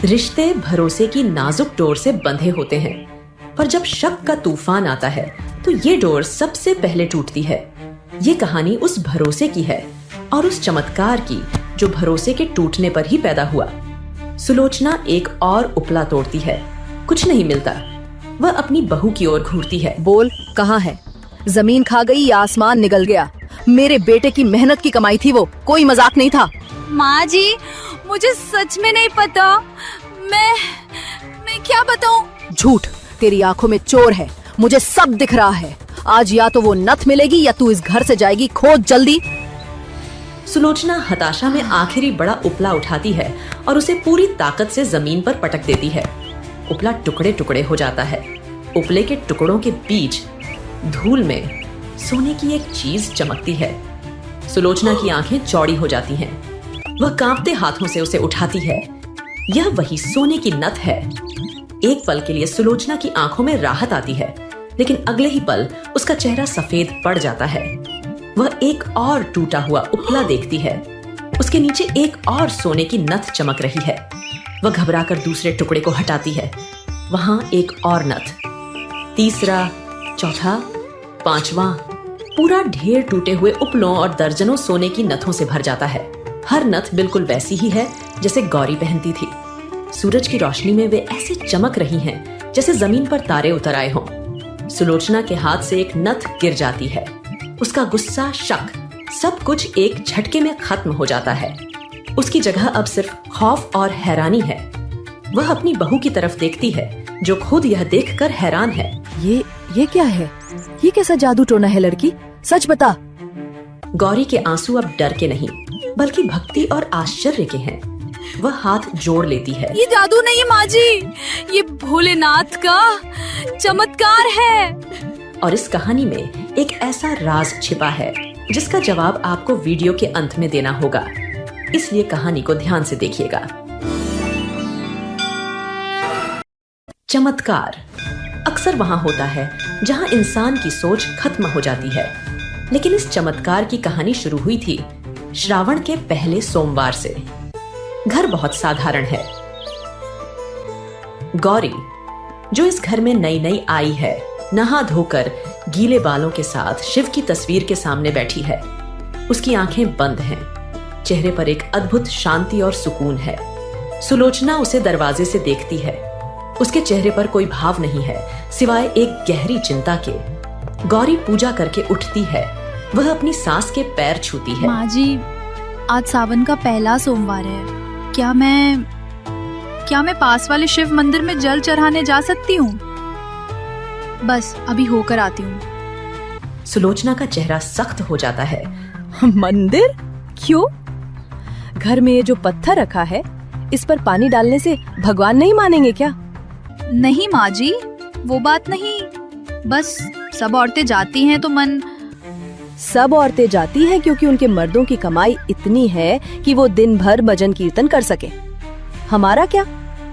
रिश्ते भरोसे की नाजुक डोर से बंधे होते हैं, पर जब शक का तूफान आता है तो ये डोर सबसे पहले टूटती है। ये कहानी उस भरोसे की है और उस चमत्कार की जो भरोसे के टूटने पर ही पैदा हुआ। सुलोचना एक और उपला तोड़ती है। कुछ नहीं मिलता। वह अपनी बहू की ओर घूरती है। बोल, कहाँ है? जमीन खा गई या आसमान निगल गया? मेरे बेटे की मेहनत की कमाई थी वो, कोई मजाक नहीं था। माँ जी, मुझे सच में नहीं पता। मैं क्या बताऊँ? झूठ, तेरी आंखों में चोर है, मुझे सब दिख रहा है। आज या तो वो नथ मिलेगी या तू इस घर से जाएगी। खोज जल्दी। सुलोचना हताशा में आखिरी बड़ा उपला उठाती है और उसे पूरी ताकत से जमीन पर पटक देती है। उपला टुकड़े टुकड़े हो जाता है। उपले के टुकड़ों के बीच धूल में सोने की एक चीज चमकती है। सुलोचना की आंखें चौड़ी हो जाती हैं। वह कांपते हाथों से उसे उठाती है। यह वही सोने की नथ है। एक पल के लिए सुलोचना की आंखों में राहत आती है, लेकिन अगले ही पल उसका चेहरा सफेद पड़ जाता है। वह एक और टूटा हुआ उपला देखती है। उसके नीचे एक और सोने की नथ चमक रही है। वह घबराकर दूसरे टुकड़े को हटाती है। वहां एक और नथ, तीसरा, चौथा, पांचवा। पूरा ढेर टूटे हुए उपलों और दर्जनों सोने की नथों से भर जाता है। हर नथ बिल्कुल वैसी ही है जैसे गौरी पहनती थी। सूरज की रोशनी में वे ऐसे चमक रही हैं जैसे जमीन पर तारे उतर आए हों। सुलोचना के हाथ से एक नथ गिर जाती है। उसका गुस्सा, शक, सब कुछ एक झटके में खत्म हो जाता है। उसकी जगह अब सिर्फ खौफ और हैरानी है। वह अपनी बहू की तरफ देखती है जो खुद यह देखकर हैरान है। ये क्या है? ये कैसा जादू टोना है लड़की? सच बता। गौरी के आंसू अब डर के नहीं बल्कि भक्ति और आश्चर्य के हैं। वह हाथ जोड़ लेती है। ये जादू नहीं है माँ जी, ये भोलेनाथ का चमत्कार है। और इस कहानी में एक ऐसा राज छिपा है जिसका जवाब आपको वीडियो के अंत में देना होगा, इसलिए कहानी को ध्यान से देखिएगा। चमत्कार अक्सर वहां होता है जहां इंसान की सोच खत्म हो जाती है, लेकिन इस चमत्कार की कहानी शुरू हुई थी श्रावण के पहले सोमवार से। घर बहुत साधारण है। गौरी, जो इस घर में नई नई आई है, नहा धोकर गीले बालों के साथ शिव की तस्वीर के सामने बैठी है। उसकी आंखें बंद हैं। चेहरे पर एक अद्भुत शांति और सुकून है। सुलोचना उसे दरवाजे से देखती है। उसके चेहरे पर कोई भाव नहीं है सिवाय एक गहरी चिंता के। गौरी पूजा करके उठती है। वह अपनी सास के पैर छूती है। माँ जी, आज सावन का पहला सोमवार है। क्या मैं पास वाले शिव मंदिर में जल चढ़ाने जा सकती हूँ? बस अभी होकर आती हूँ। सुलोचना का चेहरा सख्त हो जाता है। मंदिर? क्यों? घर में ये जो पत्थर रखा है, इस पर पानी डालने से भगवान नहीं मानेंगे क्या? नहीं माँ जी, वो बात नहीं। बस सब औरतें जाती हैं तो मन। सब औरतें जाती हैं क्योंकि उनके मर्दों की कमाई इतनी है कि वो दिन भर भजन कीर्तन कर सके। हमारा क्या?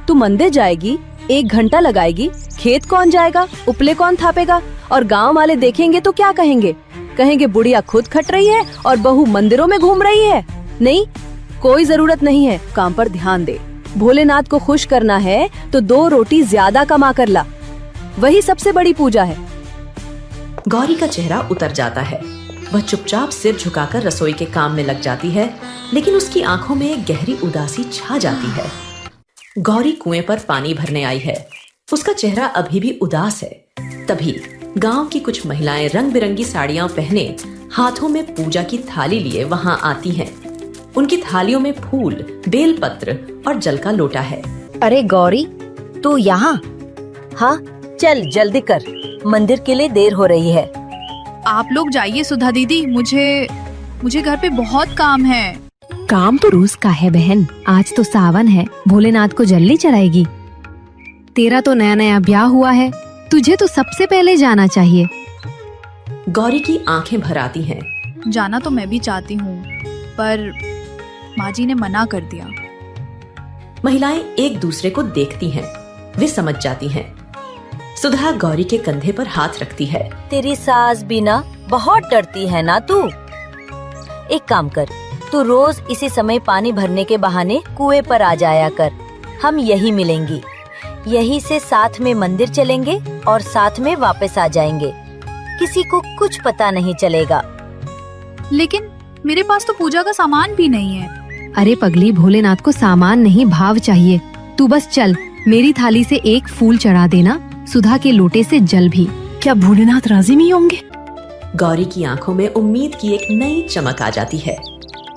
तू मंदिर जाएगी, 1 घंटा लगाएगी, खेत कौन जाएगा, उपले कौन थापेगा? और गांव वाले देखेंगे तो क्या कहेंगे? कहेंगे बुढ़िया खुद खट रही है और बहू मंदिरों में घूम रही है। नहीं, कोई जरूरत नहीं है। काम पर ध्यान दे। भोलेनाथ को खुश करना है तो 2 रोटी ज्यादा कमा कर ला, वही सबसे बड़ी पूजा है। गौरी का चेहरा उतर जाता है। वह चुपचाप सिर झुकाकर रसोई के काम में लग जाती है, लेकिन उसकी आंखों में एक गहरी उदासी छा जाती है। गौरी कुएं पर पानी भरने आई है। उसका चेहरा अभी भी उदास है। तभी गांव की कुछ महिलाएं रंग बिरंगी साड़ियां पहने हाथों में पूजा की थाली लिए वहां आती हैं। उनकी थालियों में फूल, बेलपत्र और जल का लोटा है। अरे गौरी, तू यहाँ? हाँ, चल जल्दी कर, मंदिर के लिए देर हो रही है। आप लोग जाइए सुधा दीदी, मुझे घर पे बहुत काम है। काम तो रोज का है बहन, आज तो सावन है, भोलेनाथ को जल्दी चढ़ाएगी। तेरा तो नया नया ब्याह हुआ है, तुझे तो सबसे पहले जाना चाहिए। गौरी की आंखें भर आती हैं। जाना तो मैं भी चाहती हूँ, पर माँ जी ने मना कर दिया। महिलाएं एक दूसरे को देखती हैं। वे समझ जाती हैं। सुधा गौरी के कंधे पर हाथ रखती है। तेरी सास भी ना बहुत डरती है ना तू। एक काम कर, तू रोज इसी समय पानी भरने के बहाने कुएं पर आ जाया कर। हम यही मिलेंगी। यहीं से साथ में मंदिर चलेंगे और साथ में वापस आ जाएंगे। किसी को कुछ पता नहीं चलेगा। लेकिन मेरे पास तो पूजा का सामान भी नहीं है। अरे पगली, भोलेनाथ को सामान नहीं भाव चाहिए। तू बस चल, मेरी थाली से एक फूल चढ़ा देना, सुधा के लोटे से जल भी। क्या भोलेनाथ राजी नहीं होंगे? गौरी की आंखों में उम्मीद की एक नई चमक आ जाती है।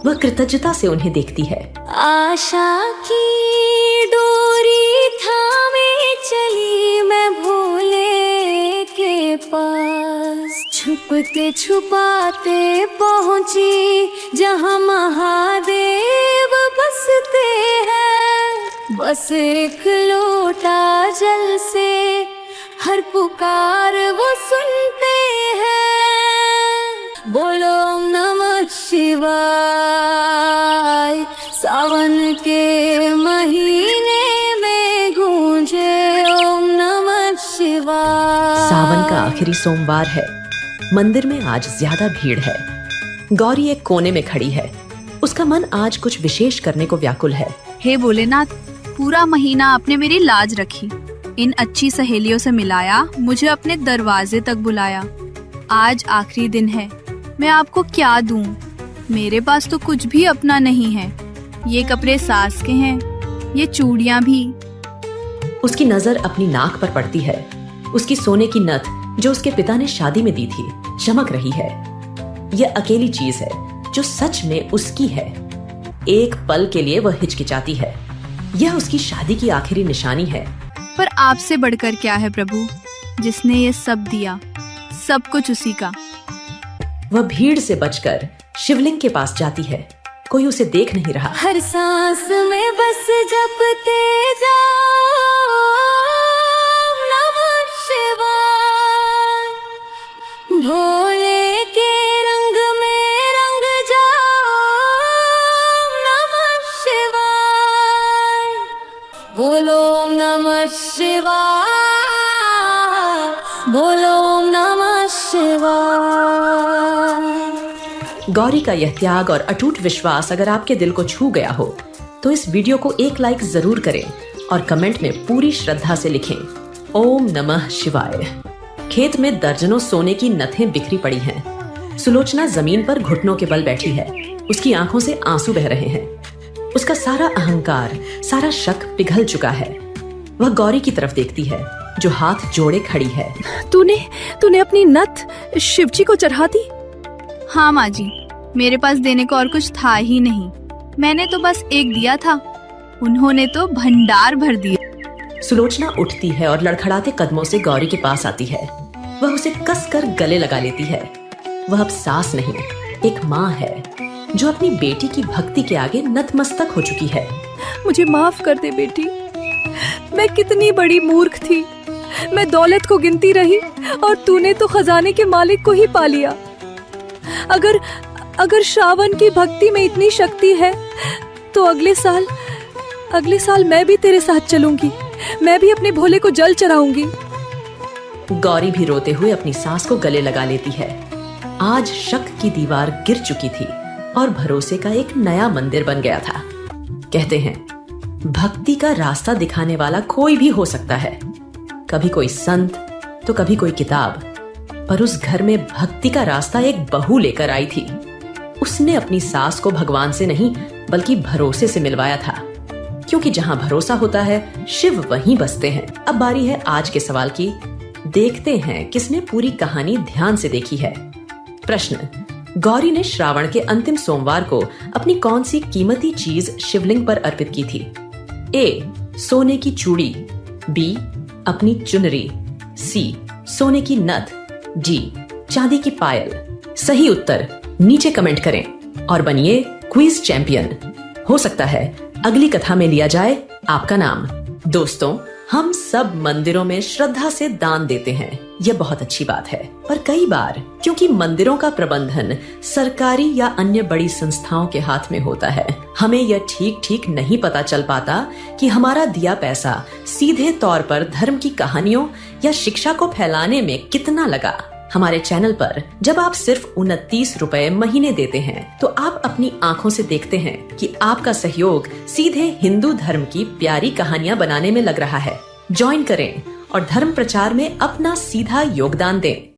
वह कृतज्ञता से उन्हें देखती है। आशा की डोरी थामे चली मैं भोले के पास, छुपते छुपाते पहुंची जहां महादेव बसते हैं। बस एक लोटा जल से हर पुकार वो सुनते हैं। बोलो ओम नमः शिवाय। सावन के महीने में गूंजे ओम नमः शिवाय। सावन का आखिरी सोमवार है। मंदिर में आज ज्यादा भीड़ है। गौरी एक कोने में खड़ी है। उसका मन आज कुछ विशेष करने को व्याकुल है। हे भोलेनाथ, पूरा महीना आपने मेरी लाज रखी, इन अच्छी सहेलियों से मिलाया, मुझे अपने दरवाजे तक बुलाया। आज आखिरी दिन है, मैं आपको क्या दूं? मेरे पास तो कुछ भी अपना नहीं है। ये कपड़े सास के हैं, ये चूड़ियां भी। उसकी नजर अपनी नाक पर पड़ती है। उसकी सोने की नथ जो उसके पिता ने शादी में दी थी चमक रही है। यह अकेली चीज है जो सच में उसकी है। एक पल के लिए वह हिचकिचाती है। यह उसकी शादी की आखिरी निशानी है। पर आपसे बढ़कर क्या है प्रभु, जिसने ये सब दिया, सब कुछ उसी का। वह भीड़ से बचकर शिवलिंग के पास जाती है। कोई उसे देख नहीं रहा। हर सांस में बस जपते जाओ नमः शिवाय। भोले के रंग में रंग जाओ नमः शिवाय। बोलो ओम नमः शिवाय। बोलो ओम नमः शिवाय। गौरी का यह त्याग और अटूट विश्वास अगर आपके दिल को छू गया हो तो इस वीडियो को एक लाइक जरूर करें और कमेंट में पूरी श्रद्धा से लिखें ओम नमः शिवाय। खेत में दर्जनों सोने की नथें बिखरी पड़ी हैं। सुलोचना जमीन पर घुटनों के बल बैठी है। उसकी आंखों से आंसू बह रहे हैं। उसका सारा अहंकार, सारा शक पिघल चुका है। वह गौरी की तरफ देखती है जो हाथ जोड़े खड़ी है। तूने अपनी नथ शिवजी को चढ़ा दी? हाँ माँ जी, मेरे पास देने को और कुछ था ही नहीं। मैंने तो बस एक दिया था, उन्होंने तो भंडार भर दिया। सुलोचना उठती है और लड़खड़ाते कदमों से गौरी के पास आती है। वह उसे कसकर गले लगा लेती है। वह अब सास नहीं, एक माँ है जो अपनी बेटी की भक्ति के आगे नतमस्तक हो चुकी है। मुझे माफ कर दे बेटी, मैं कितनी बड़ी मूर्ख थी। मैं दौलत को गिनती रही और तूने तो खजाने के मालिक को ही पा लिया। अगर श्रावण की भक्ति में इतनी शक्ति है तो अगले साल मैं भी तेरे साथ चलूंगी। मैं भी अपने भोले को जल चढ़ाऊंगी। गौरी भी रोते हुए अपनी सास को गले लगा लेती है। आज शक की दीवार गिर चुकी थी और भरोसे का एक नया मंदिर बन गया था। कहते हैं भक्ति का रास्ता दिखाने वाला कोई भी हो सकता है। कभी कोई संत तो कभी कोई किताब, पर उस घर में भक्ति का रास्ता एक बहू लेकर आई थी। उसने अपनी सास को भगवान से नहीं बल्कि भरोसे से मिलवाया था, क्योंकि जहां भरोसा होता है शिव वहीं बसते हैं। अब बारी है आज के सवाल की। देखते हैं किसने पूरी कहानी ध्यान से देखी है। प्रश्न, गौरी ने श्रावण के अंतिम सोमवार को अपनी कौन सी कीमती चीज शिवलिंग पर अर्पित की थी? ए, सोने की चूड़ी। बी, अपनी चुनरी। सी, सोने की नथ। डी, चांदी की पायल। सही उत्तर नीचे कमेंट करें और बनिए क्विज चैंपियन। हो सकता है अगली कथा में लिया जाए आपका नाम। दोस्तों, हम सब मंदिरों में श्रद्धा से दान देते हैं, यह बहुत अच्छी बात है। पर कई बार क्योंकि मंदिरों का प्रबंधन सरकारी या अन्य बड़ी संस्थाओं के हाथ में होता है, हमें यह ठीक नहीं पता चल पाता कि हमारा दिया पैसा सीधे तौर पर धर्म की कहानियों या शिक्षा को फैलाने में कितना लगा। हमारे चैनल पर जब आप सिर्फ 29 रुपए महीने देते हैं तो आप अपनी आंखों से देखते हैं कि आपका सहयोग सीधे हिंदू धर्म की प्यारी कहानियां बनाने में लग रहा है। ज्वाइन करें और धर्म प्रचार में अपना सीधा योगदान दें।